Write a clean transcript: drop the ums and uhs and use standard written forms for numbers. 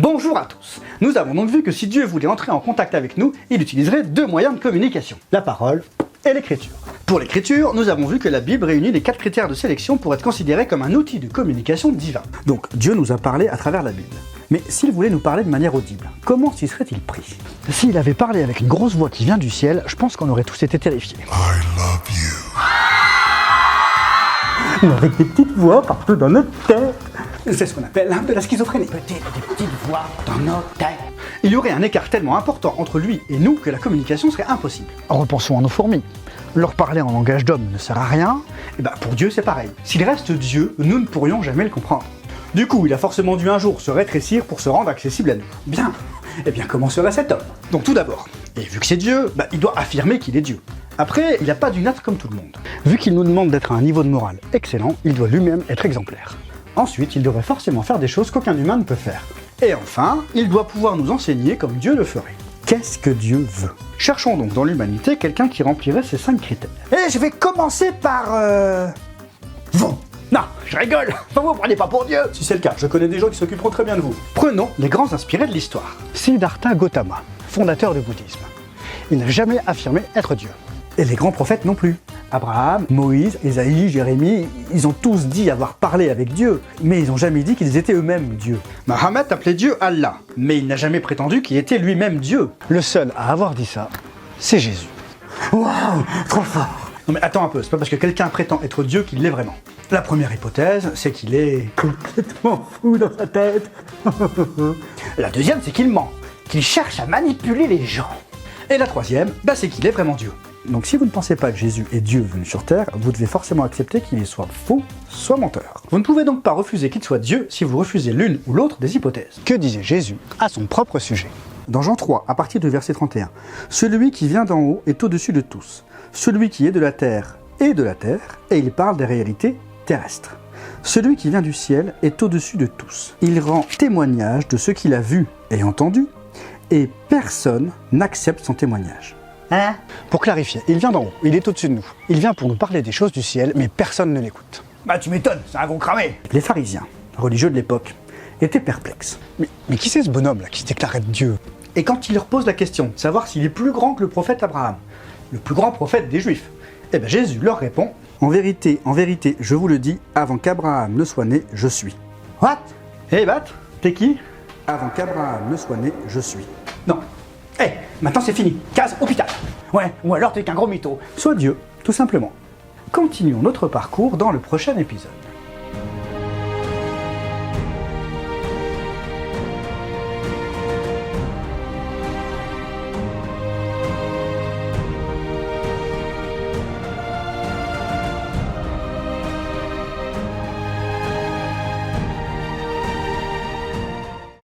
Bonjour à tous. Nous avons donc vu que si Dieu voulait entrer en contact avec nous, il utiliserait deux moyens de communication, la parole et l'écriture. Pour l'écriture, nous avons vu que la Bible réunit les 4 critères de sélection pour être considérée comme un outil de communication divin. Donc Dieu nous a parlé à travers la Bible. Mais s'il voulait nous parler de manière audible, comment s'y serait-il pris? S'il avait parlé avec une grosse voix qui vient du ciel, je pense qu'on aurait tous été terrifiés. I love you. Avec des petites voix partout dans notre tête. C'est ce qu'on appelle de la schizophrénie. Peut-être des petites voix dans nos têtes. Il y aurait un écart tellement important entre lui et nous que la communication serait impossible. Repensons à nos fourmis. Leur parler en langage d'homme ne sert à rien, et pour Dieu c'est pareil. S'il reste Dieu, nous ne pourrions jamais le comprendre. Du coup, il a forcément dû un jour se rétrécir pour se rendre accessible à nous. Bien. Eh bien, comment serait cet homme? Donc tout d'abord, et vu que c'est Dieu, il doit affirmer qu'il est Dieu. Après, il n'a pas dû naître comme tout le monde. Vu qu'il nous demande d'être à un niveau de morale excellent, il doit lui-même être exemplaire. Ensuite, il devrait forcément faire des choses qu'aucun humain ne peut faire. Et enfin, il doit pouvoir nous enseigner comme Dieu le ferait. Qu'est-ce que Dieu veut? Cherchons donc dans l'humanité quelqu'un qui remplirait ces 5 critères. Et je vais commencer par... Vous. Non, je rigole. Vous vous prenez pas pour Dieu. Si c'est le cas, je connais des gens qui s'occuperont très bien de vous. Prenons les grands inspirés de l'histoire. Siddhartha Gautama, fondateur du bouddhisme. Il n'a jamais affirmé être Dieu. Et les grands prophètes non plus. Abraham, Moïse, Ésaïe, Jérémie, ils ont tous dit avoir parlé avec Dieu, mais ils n'ont jamais dit qu'ils étaient eux-mêmes Dieu. Mahomet appelait Dieu Allah, mais il n'a jamais prétendu qu'il était lui-même Dieu. Le seul à avoir dit ça, c'est Jésus. Waouh, trop fort. Non mais attends un peu, c'est pas parce que quelqu'un prétend être Dieu qu'il l'est vraiment. La première hypothèse, c'est qu'il est complètement fou dans sa tête. La deuxième, c'est qu'il ment, qu'il cherche à manipuler les gens. Et la troisième, c'est qu'il est vraiment Dieu. Donc si vous ne pensez pas que Jésus est Dieu venu sur terre, vous devez forcément accepter qu'il est soit faux, soit menteur. Vous ne pouvez donc pas refuser qu'il soit Dieu si vous refusez l'une ou l'autre des hypothèses. Que disait Jésus à son propre sujet? Dans Jean 3, à partir du verset 31, « Celui qui vient d'en haut est au-dessus de tous. Celui qui est de la terre est de la terre, et il parle des réalités terrestres. Celui qui vient du ciel est au-dessus de tous. Il rend témoignage de ce qu'il a vu et entendu, et personne n'accepte son témoignage. » Hein? Pour clarifier, il vient d'en haut, il est au-dessus de nous. Il vient pour nous parler des choses du ciel, mais personne ne l'écoute. Tu m'étonnes, c'est un gros cramé. Les pharisiens, religieux de l'époque, étaient perplexes. Mais qui c'est ce bonhomme-là qui se déclarait Dieu? Et quand il leur pose la question de savoir s'il est plus grand que le prophète Abraham, le plus grand prophète des Juifs, Jésus leur répond: en vérité, je vous le dis, avant qu'Abraham ne soit né, je suis. What? T'es qui? Avant qu'Abraham ne soit né, je suis. Non. Maintenant c'est fini, case hôpital. Ouais, ou alors t'es qu'un gros mytho. Sois Dieu, tout simplement. Continuons notre parcours dans le prochain épisode.